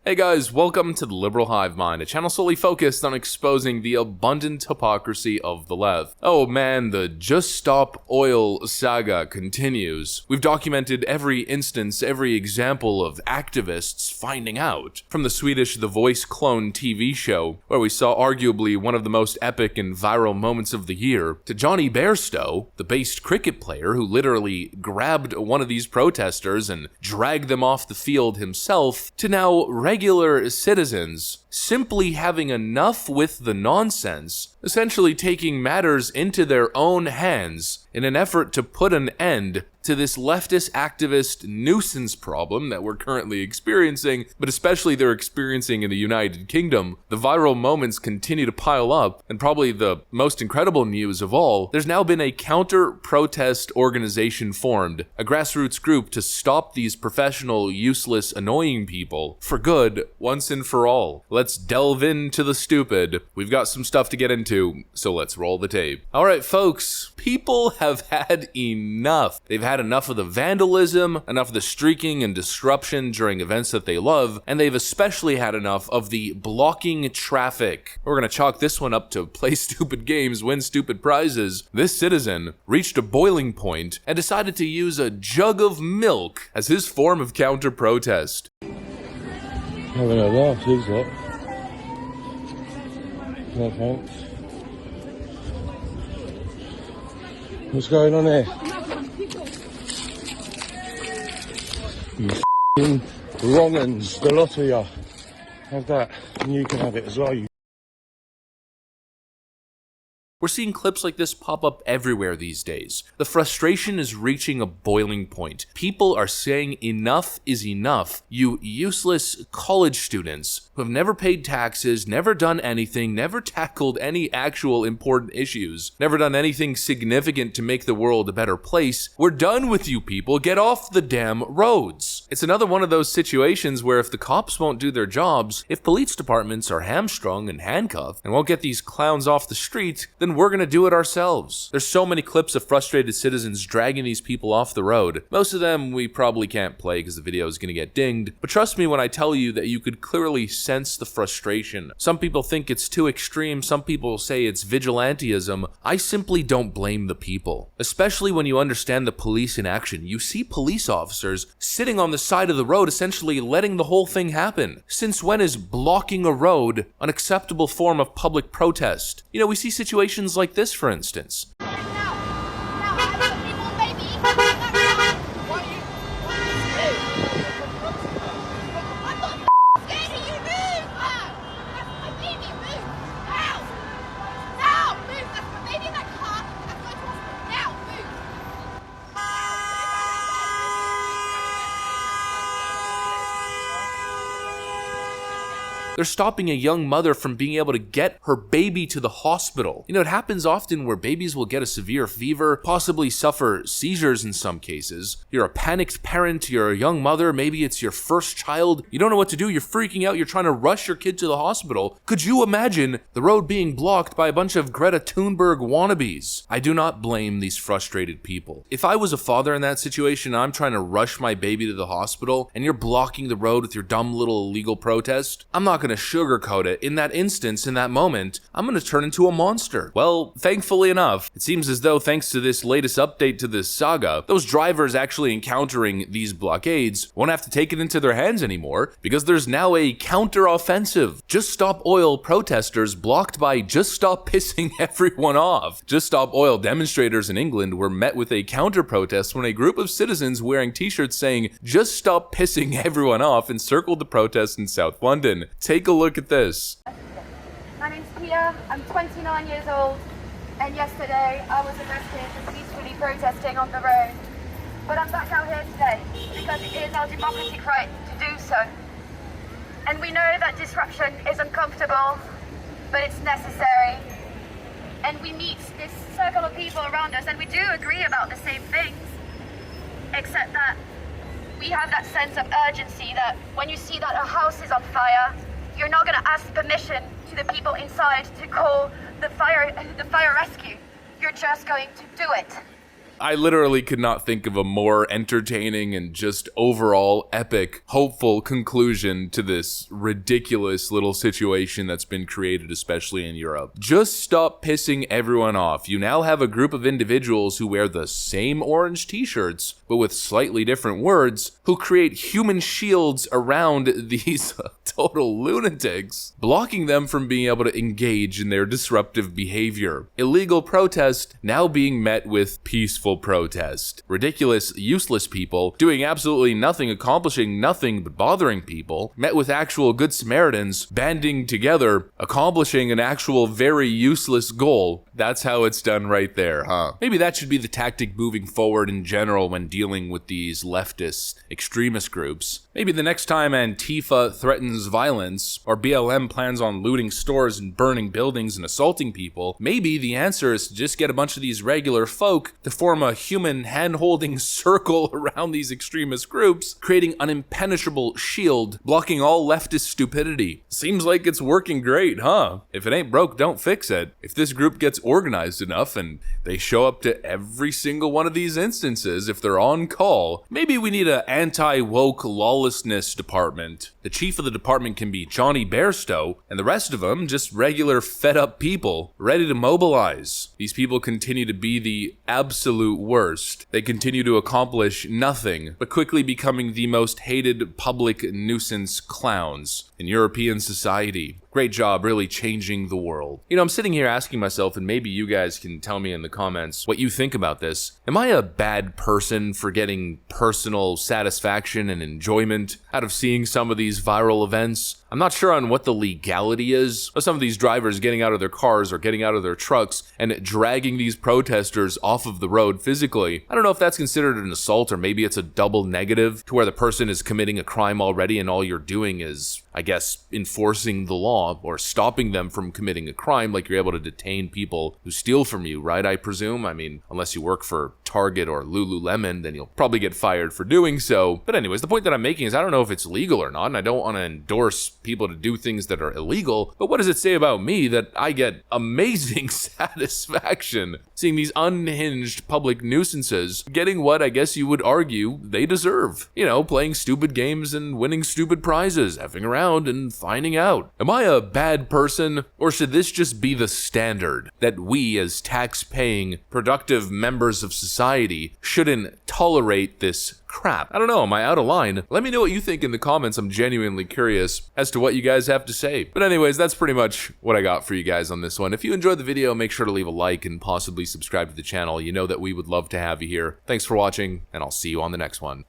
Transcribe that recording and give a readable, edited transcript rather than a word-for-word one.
Hey guys, welcome to the Liberal Hive Mind, a channel solely focused on exposing the abundant hypocrisy of the left. Oh man, the Just Stop Oil saga continues. We've documented every instance, every example of activists finding out. From the Swedish The Voice clone TV show, where we saw arguably one of the most epic and viral moments of the year, to Johnny Bairstow, the based cricket player who literally grabbed one of these protesters and dragged them off the field himself, to now regular citizens simply having enough with the nonsense, essentially taking matters into their own hands in an effort to put an end to this leftist activist nuisance problem that we're currently experiencing, but especially they're experiencing in the United Kingdom. The viral moments continue to pile up, and probably the most incredible news of all, there's now been a counter-protest organization formed, a grassroots group to stop these professional, useless, annoying people for good, once and for all. Let's delve into the stupid. We've got some stuff to get into, so let's roll the tape. Alright folks, people have had enough. They've had enough of the vandalism, enough of the streaking and disruption during events that they love, and they've especially had enough of the blocking traffic. We're gonna chalk this one up to play stupid games, win stupid prizes. This citizen reached a boiling point and decided to use a jug of milk as his form of counter-protest. Having a laugh, is it? No thanks. What's going on here? You f***ing wrong uns, the lot of ya. Have that, and you can have it as well, you. We're seeing clips like this pop up everywhere these days. The frustration is reaching a boiling point. People are saying enough is enough. You useless college students who have never paid taxes, never done anything, never tackled any actual important issues, never done anything significant to make the world a better place. We're done with you people. Get off the damn roads. It's another one of those situations where if the cops won't do their jobs, if police departments are hamstrung and handcuffed and won't get these clowns off the street, then we're gonna do it ourselves. There's so many clips of frustrated citizens dragging these people off the road. Most of them we probably can't play because the video is gonna get dinged, but trust me when I tell you that you could clearly sense the frustration. Some people think it's too extreme, some people say it's vigilantism. I simply don't blame the people. Especially when you understand the police in action. You see police officers sitting on the side of the road essentially letting the whole thing happen. Since when is blocking a road an acceptable form of public protest? You know, we see situations like this, for instance. They're stopping a young mother from being able to get her baby to the hospital. You know, it happens often where babies will get a severe fever, possibly suffer seizures in some cases. You're a panicked parent, you're a young mother, maybe it's your first child. You don't know what to do, you're freaking out, you're trying to rush your kid to the hospital. Could you imagine the road being blocked by a bunch of Greta Thunberg wannabes? I do not blame these frustrated people. If I was a father in that situation, I'm trying to rush my baby to the hospital, and you're blocking the road with your dumb little illegal protest, I'm not gonna sugarcoat it. In that instance, in that moment, I'm gonna turn into a monster. Well, thankfully enough, it seems as though thanks to this latest update to this saga, those drivers actually encountering these blockades won't have to take it into their hands anymore because there's now a counter-offensive. Just Stop Oil protesters blocked by Just Stop Pissing Everyone Off. Just Stop Oil demonstrators in England were met with a counter-protest when a group of citizens wearing t-shirts saying Just Stop Pissing Everyone Off encircled the protest in South London. Take a look at this. My name's Pia, I'm 29 years old, and yesterday I was arrested for peacefully protesting on the road. But I'm back out here today because it is our democratic right to do so. And we know that disruption is uncomfortable, but it's necessary. And we meet this circle of people around us, and we do agree about the same things, except that we have that sense of urgency that when you see that a house is on fire, you're not going to ask permission to the people inside to call the fire rescue. You're just going to do it. I literally could not think of a more entertaining and just overall epic, hopeful conclusion to this ridiculous little situation that's been created, especially in Europe. Just stop pissing everyone off. You now have a group of individuals who wear the same orange t-shirts, but with slightly different words, who create human shields around these total lunatics, blocking them from being able to engage in their disruptive behavior. Illegal protest now being met with peaceful protest. Ridiculous, useless people doing absolutely nothing, accomplishing nothing but bothering people, met with actual good Samaritans banding together, accomplishing an actual very useless goal. That's how it's done right there, huh? Maybe that should be the tactic moving forward in general when dealing with these leftist extremist groups. Maybe the next time Antifa threatens violence, or BLM plans on looting stores and burning buildings and assaulting people, maybe the answer is to just get a bunch of these regular folk to form a human hand-holding circle around these extremist groups, creating an impenetrable shield, blocking all leftist stupidity. Seems like it's working great, huh? If it ain't broke, don't fix it. If this group gets organized enough and they show up to every single one of these instances, if they're on call, maybe we need an anti-woke lawlessness department. The chief of the department can be Johnny Bairstow, and the rest of them just regular fed-up people, ready to mobilize. These people continue to be the absolute worst. They continue to accomplish nothing, but quickly becoming the most hated public nuisance clowns in European society. Great job really changing the world. You know, I'm sitting here asking myself, and maybe you guys can tell me in the comments what you think about this. Am I a bad person for getting personal satisfaction and enjoyment out of seeing some of these viral events? I'm not sure on what the legality is of some of these drivers getting out of their cars or getting out of their trucks and dragging these protesters off of the road physically. I don't know if that's considered an assault, or maybe it's a double negative to where the person is committing a crime already and all you're doing is, I guess, enforcing the law or stopping them from committing a crime, like you're able to detain people who steal from you, right? I presume. I mean, unless you work for Target or Lululemon, then you'll probably get fired for doing so. But anyways, the point that I'm making is I don't know if it's legal or not, and I don't want to endorse people to do things that are illegal, but what does it say about me that I get amazing satisfaction seeing these unhinged public nuisances getting what I guess you would argue they deserve? You know, playing stupid games and winning stupid prizes, effing around and finding out. Am I a bad person, or should this just be the standard that we as tax-paying, productive members of society shouldn't tolerate this crap? I don't know, am I out of line? Let me know what you think in the comments. I'm genuinely curious as to what you guys have to say. But anyways, that's pretty much what I got for you guys on this one. If you enjoyed the video, make sure to leave a like and possibly subscribe to the channel. You know that we would love to have you here. Thanks for watching, and I'll see you on the next one.